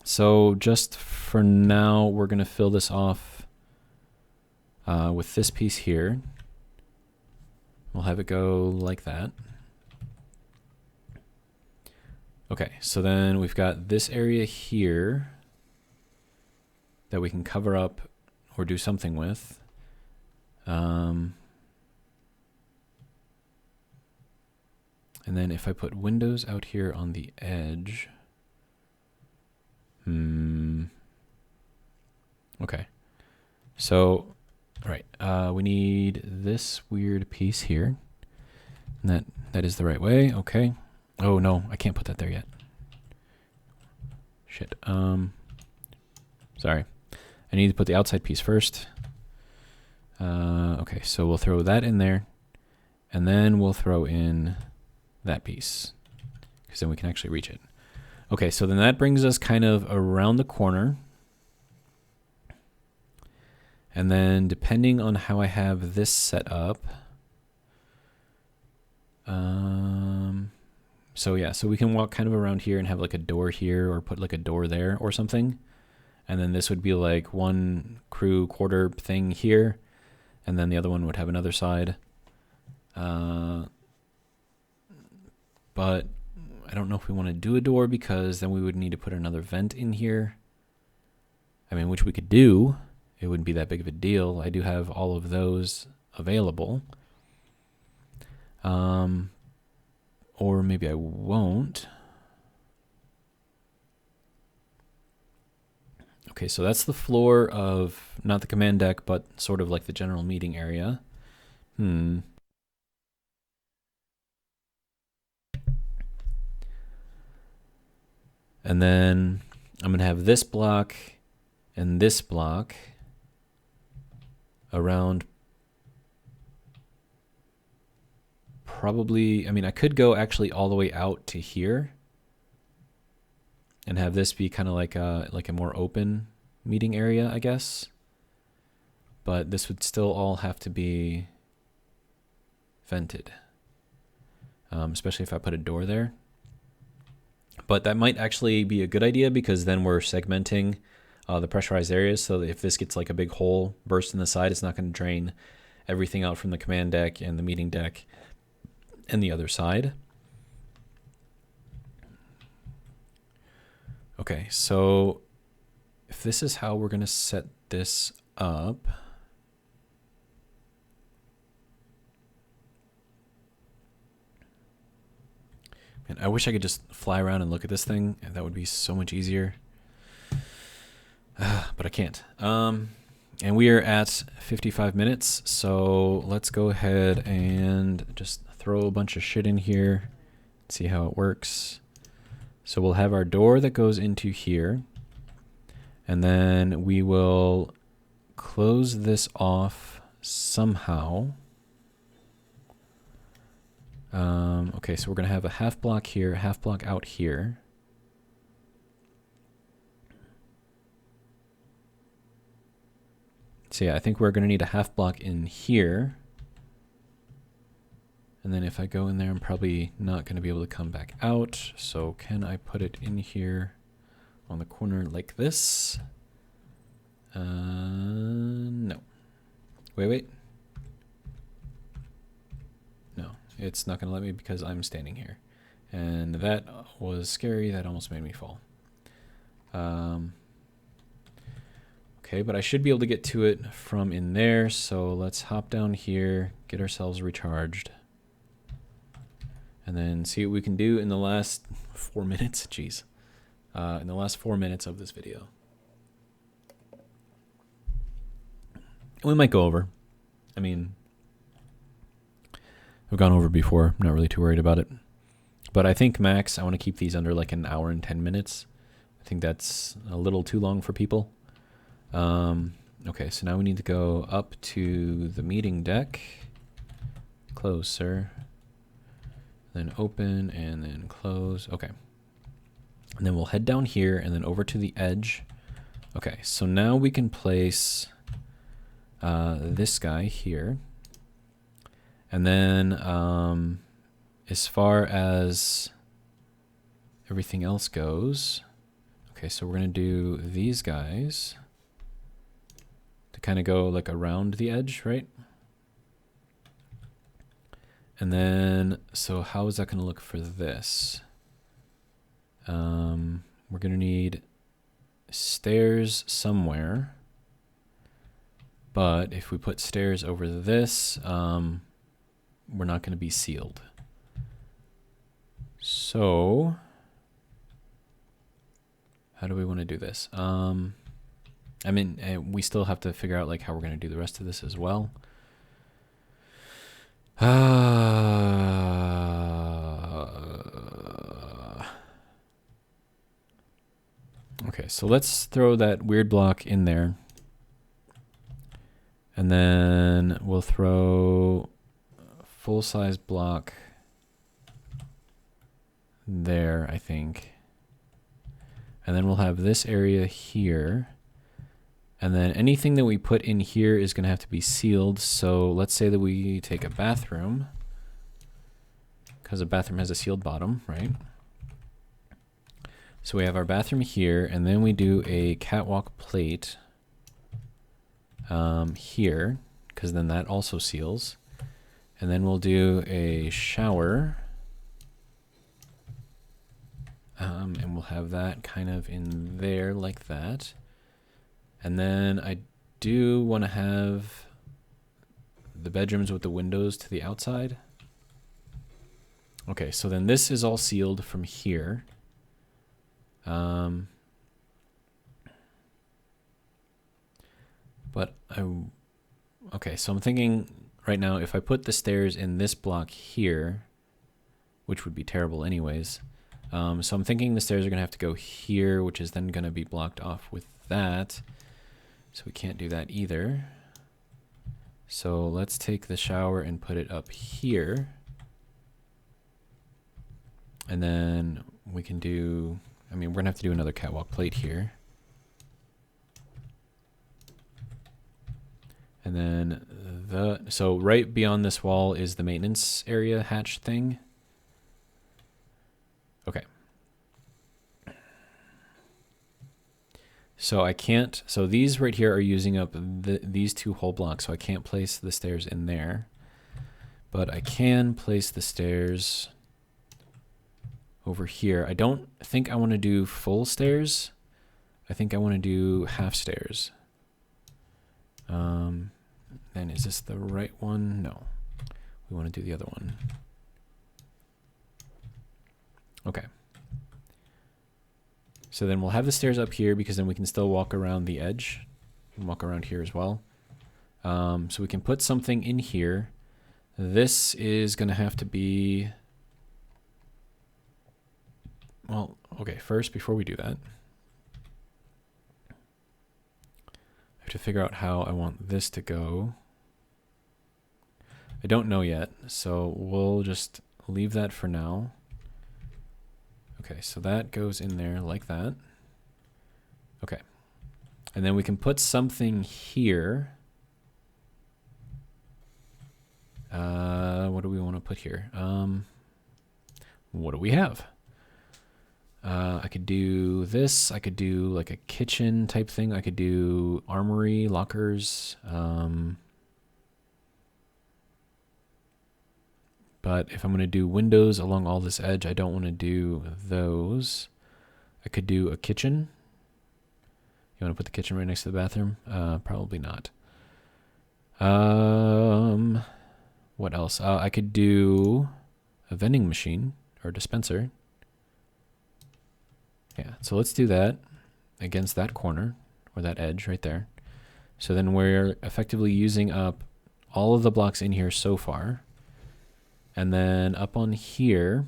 So just for now, we're going to fill this off with this piece here. We'll have it go like that. Okay, so then we've got this area here that we can cover up or do something with. And then if I put windows out here on the edge, okay. So, all right, we need this weird piece here. And that is the right way. Okay. Oh no, I can't put that there yet. Shit. Sorry. I need to put the outside piece first. Okay, so we'll throw that in there, and then we'll throw in that piece, because then we can actually reach it. Okay, so then that brings us kind of around the corner. And then depending on how I have this set up, so yeah, so we can walk kind of around here and have like a door here or put like a door there or something. And then this would be like one crew quarter thing here, and then the other one would have another side. But I don't know if we want to do a door, because then we would need to put another vent in here. I mean, which we could do. It wouldn't be that big of a deal. I do have all of those available. Or maybe I won't. Okay, so that's the floor of, not the command deck, but sort of like the general meeting area. And then I'm going to have this block and this block around probably, I mean, I could go actually all the way out to here and have this be kind of like a more open meeting area, I guess. But this would still all have to be vented, especially if I put a door there. But that might actually be a good idea, because then we're segmenting the pressurized areas, so that if this gets like a big hole burst in the side, it's not going to drain everything out from the command deck and the meeting deck and the other side. Okay, so if this is how we're going to set this up, And I wish I could just fly around and look at this thing. That would be so much easier. But I can't. And we are at 55 minutes, so let's go ahead and just throw a bunch of shit in here, see how it works. So we'll have our door that goes into here, and then we will close this off somehow. Okay, so we're going to have a half block here, half block out here. So yeah, I think we're going to need a half block in here. And then if I go in there, I'm probably not going to be able to come back out. So can I put it in here on the corner like this? No. Wait. No, it's not going to let me because I'm standing here. And that was scary. That almost made me fall. Okay, but I should be able to get to it from in there. So let's hop down here, get ourselves recharged. And then see what we can do in the last 4 minutes. Jeez. In the last 4 minutes of this video. We might go over. I mean, I've gone over before. I'm not really too worried about it. But I think max, I want to keep these under like an hour and 10 minutes. I think that's a little too long for people. Okay, so now we need to go up to the meeting deck. Close, sir. Then open and then close. Okay. And then we'll head down here and then over to the edge. Okay, so now we can place this guy here. And then as far as everything else goes, okay, so we're going to do these guys to kind of go like around the edge, right? And then, so how is that going to look for this? We're going to need stairs somewhere. But if we put stairs over this, we're not going to be sealed. So, how do we want to do this? I mean, we still have to figure out like how we're going to do the rest of this as well. Okay, so let's throw that weird block in there. And then we'll throw a full-size block there, I think. And then we'll have this area here. And then anything that we put in here is going to have to be sealed. So let's say that we take a bathroom, because a bathroom has a sealed bottom, right? So we have our bathroom here, and then we do a catwalk plate here, because then that also seals. And then we'll do a shower. And we'll have that kind of in there like that. And then I do want to have the bedrooms with the windows to the outside. Okay, so then this is all sealed from here. Okay, so I'm thinking right now if I put the stairs in this block here, which would be terrible anyways. So I'm thinking the stairs are going to have to go here, which is then going to be blocked off with that. So we can't do that either. So let's take the shower and put it up here. And then we can do, I mean, we're going to have to do another catwalk plate here. And then so right beyond this wall is the maintenance area hatch thing. Okay. So I can't, so these right here are using up these two whole blocks, so I can't place the stairs in there. But I can place the stairs over here. I don't think I want to do full stairs. I think I want to do half stairs. Then is this the right one? No. We want to do the other one. Okay. So then we'll have the stairs up here because then we can still walk around the edge and walk around here as well. So we can put something in here. This is going to have to be, well, okay, first, before we do that, I have to figure out how I want this to go. I don't know yet, so we'll just leave that for now. Okay, so that goes in there like that. Okay. And then we can put something here. What do we want to put here? What do we have? I could do this. I could do like a kitchen type thing. I could do armory, lockers. But if I'm going to do windows along all this edge, I don't want to do those. I could do a kitchen. You want to put the kitchen right next to the bathroom? Probably not. What else? I could do a vending machine or dispenser. Yeah, so let's do that against that corner or that edge right there. So then we're effectively using up all of the blocks in here so far. And then up on here,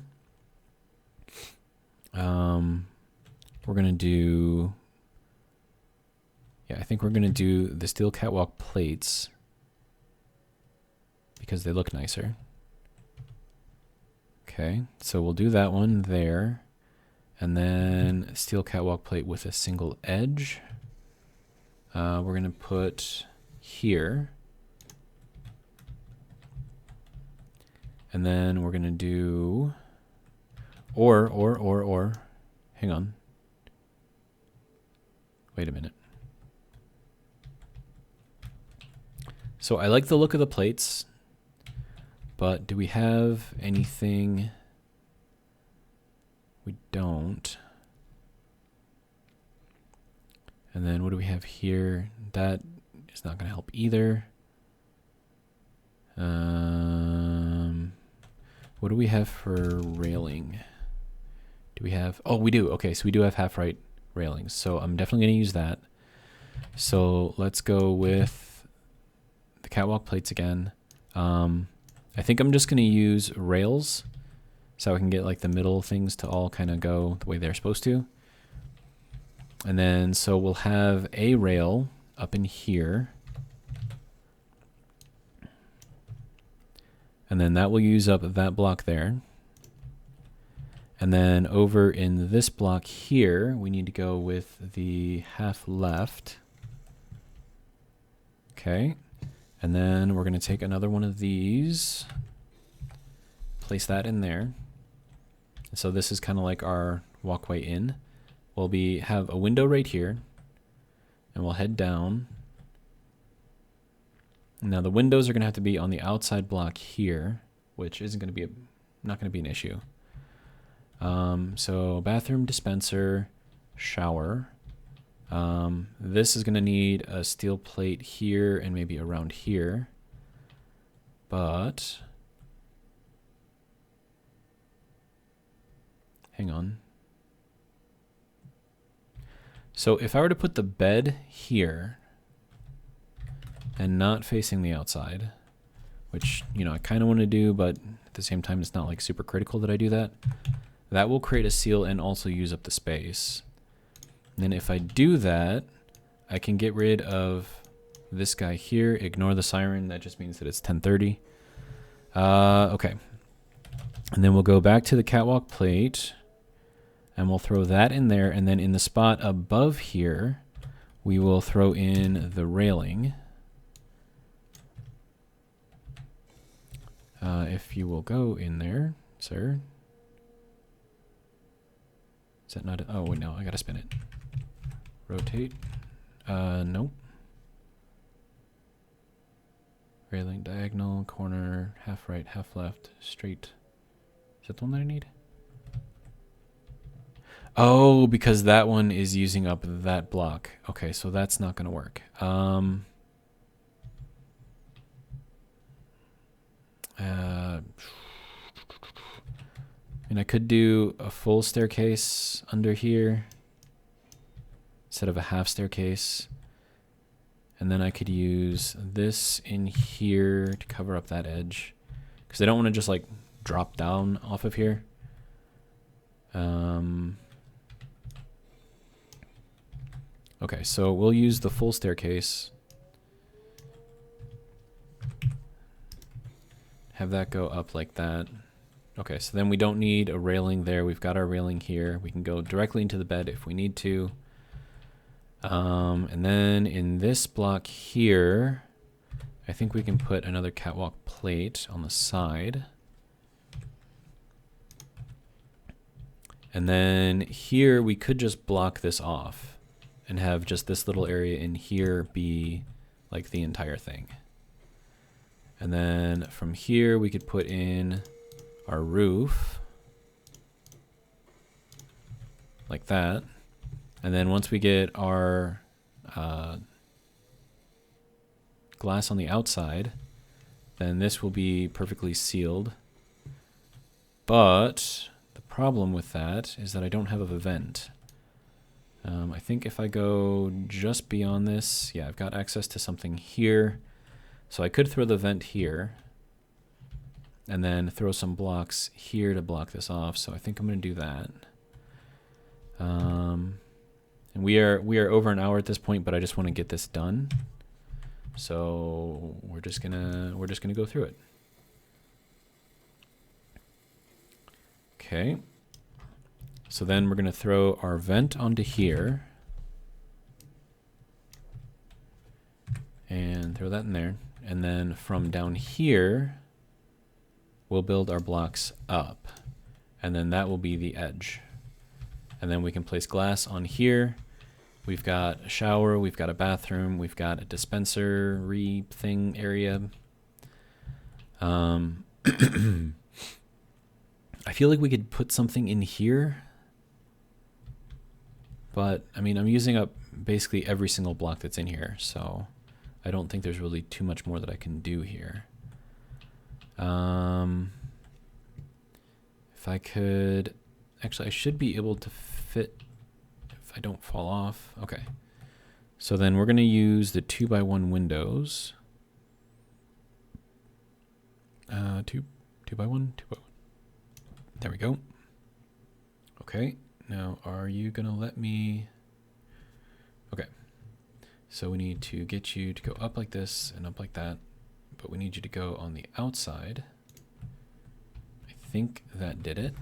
we're going to do, yeah, I think we're going to do the steel catwalk plates because they look nicer. Okay, so we'll do that one there. And then steel catwalk plate with a single edge. We're going to put here. And then we're going to do, or, hang on. Wait a minute. So I like the look of the plates, but do we have anything? We don't. And then what do we have here? That is not going to help either. What do we have for railing? Do we have, oh, we do. Okay, so we do have half right railings. So I'm definitely going to use that. So let's go with the catwalk plates again. I think I'm just going to use rails so I can get like the middle things to all kind of go the way they're supposed to. And then so we'll have a rail up in here. And then that will use up that block there. And then over in this block here, we need to go with the half left. Okay. And then we're going to take another one of these, place that in there. So this is kind of like our walkway in. We'll have a window right here, and we'll head down. Now the windows are going to have to be on the outside block here, which isn't going to be not going to be an issue. So bathroom, dispenser, shower. This is going to need a steel plate here and maybe around here. But hang on. So if I were to put the bed here and not facing the outside, which, you know, I kind of want to do, but at the same time, it's not like super critical that I do that. That will create a seal and also use up the space. And then if I do that, I can get rid of this guy here, ignore the siren. That just means that it's 10:30. Okay. And then we'll go back to the catwalk plate and we'll throw that in there. And then in the spot above here, we will throw in the railing. If you will go in there, sir. Is that not it? Oh, wait, no, I gotta spin it. Rotate. Nope. Railing, diagonal, corner, half right, half left, straight. Is that the one that I need? Oh, because that one is using up that block. Okay, so that's not gonna work. mean, I could do a full staircase under here instead of a half staircase. And then I could use this in here to cover up that edge, because I don't want to just like drop down off of here. Okay, so we'll use the full staircase. Have that go up like that. Okay, so then we don't need a railing there. We've got our railing here. We can go directly into the bed if we need to. And then in this block here, I think we can put another catwalk plate on the side. And then here we could just block this off and have just this little area in here be like the entire thing. And then from here we could put in our roof like that. And then once we get our glass on the outside, then this will be perfectly sealed. But the problem with that is that I don't have a vent. I think if I go just beyond this, yeah, I've got access to something here. So I could throw the vent here and then throw some blocks here to block this off. So I think I'm going to do that. And we are over an hour at this point, but I just want to get this done. So we're just gonna go through it. Okay. So then we're gonna throw our vent onto here and throw that in there. And then from down here, we'll build our blocks up, and then that will be the edge. And then we can place glass on here. We've got a shower, we've got a bathroom, we've got a dispensary thing area. I feel like we could put something in here, but I mean, I'm using up basically every single block that's in here, so I don't think there's really too much more that I can do here. If I could, actually I should be able to fit if I don't fall off. Okay. So then we're going to use the 2x1 windows. 2x1. There we go. Okay. Now, are you going to let me? Okay. So we need to get you to go up like this and up like that, but we need you to go on the outside. I think that did it.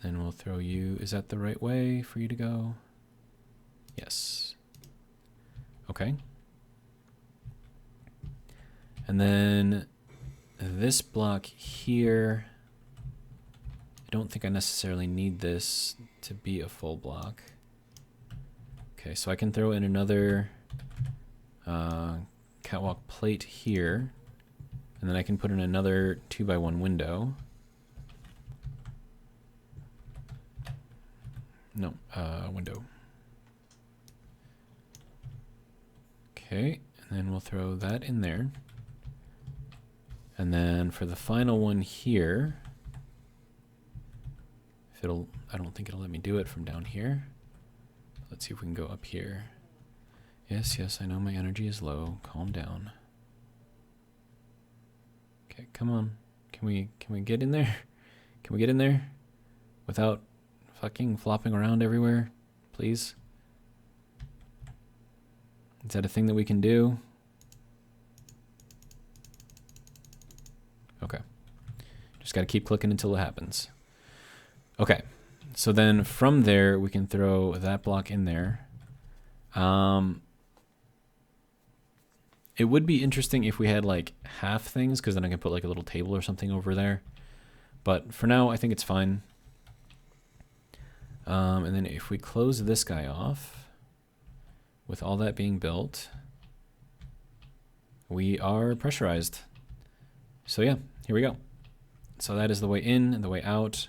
Then we'll throw you, is that the right way for you to go? Yes. Okay. And then this block here, I don't think I necessarily need this to be a full block. Okay, so I can throw in another catwalk plate here, and then I can put in another 2x1 window. No, window. Okay, and then we'll throw that in there. And then for the final one here, if it'll, I don't think it'll let me do it from down here. Let's see if we can go up here. Yes, yes, I know my energy is low. Calm down. Okay, come on. Can we get in there? Can we get in there without fucking flopping around everywhere, please? Is that a thing that we can do? Okay. Just got to keep clicking until it happens. Okay. So then from there, we can throw that block in there. It would be interesting if we had like half things, because then I can put like a little table or something over there. But for now, I think it's fine. And then if we close this guy off, with all that being built, we are pressurized. So yeah, here we go. So that is the way in and the way out.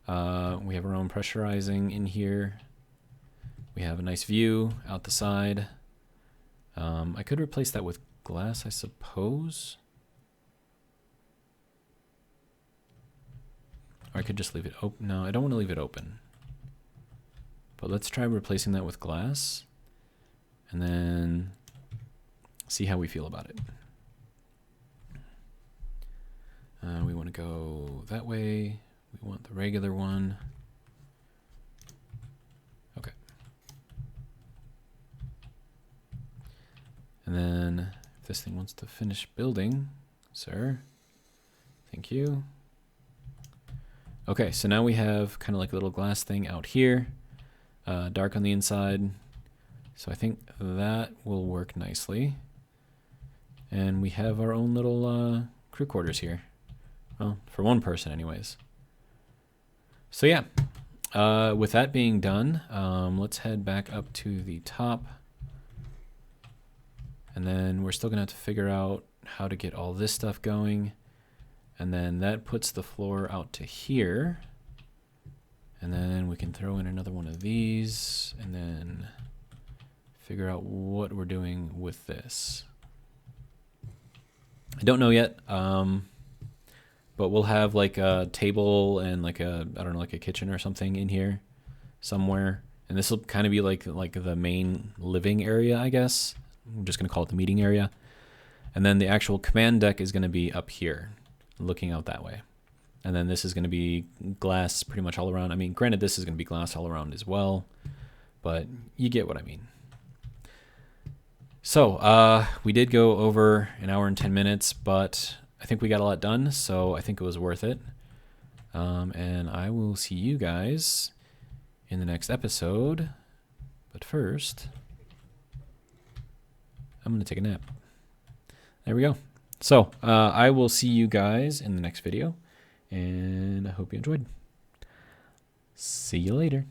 We have our own pressurizing in here. We have a nice view out the side. I could replace that with glass, I suppose. Or I could just leave it open. No, I don't want to leave it open. But let's try replacing that with glass. And then see how we feel about it. We want to go that way. We want the regular one. Okay. And then if this thing wants to finish building, sir, thank you. Okay, so now we have kind of like a little glass thing out here, dark on the inside. So I think that will work nicely. And we have our own little crew quarters here. Well, for one person anyways. So yeah, with that being done, let's head back up to the top. And then we're still gonna have to figure out how to get all this stuff going. And then that puts the floor out to here. And then we can throw in another one of these and then figure out what we're doing with this. I don't know yet, but we'll have like a table and like a, I don't know, like a kitchen or something in here somewhere. And this will kind of be like the main living area, I guess. I'm just gonna call it the meeting area. And then the actual command deck is gonna be up here, looking out that way. And then this is gonna be glass pretty much all around. I mean, granted, this is gonna be glass all around as well, but you get what I mean. So we did go over an hour and 10 minutes, but I think we got a lot done, so I think it was worth it. And I will see you guys in the next episode. But first, I'm going to take a nap. There we go. So I will see you guys in the next video, and I hope you enjoyed. See you later.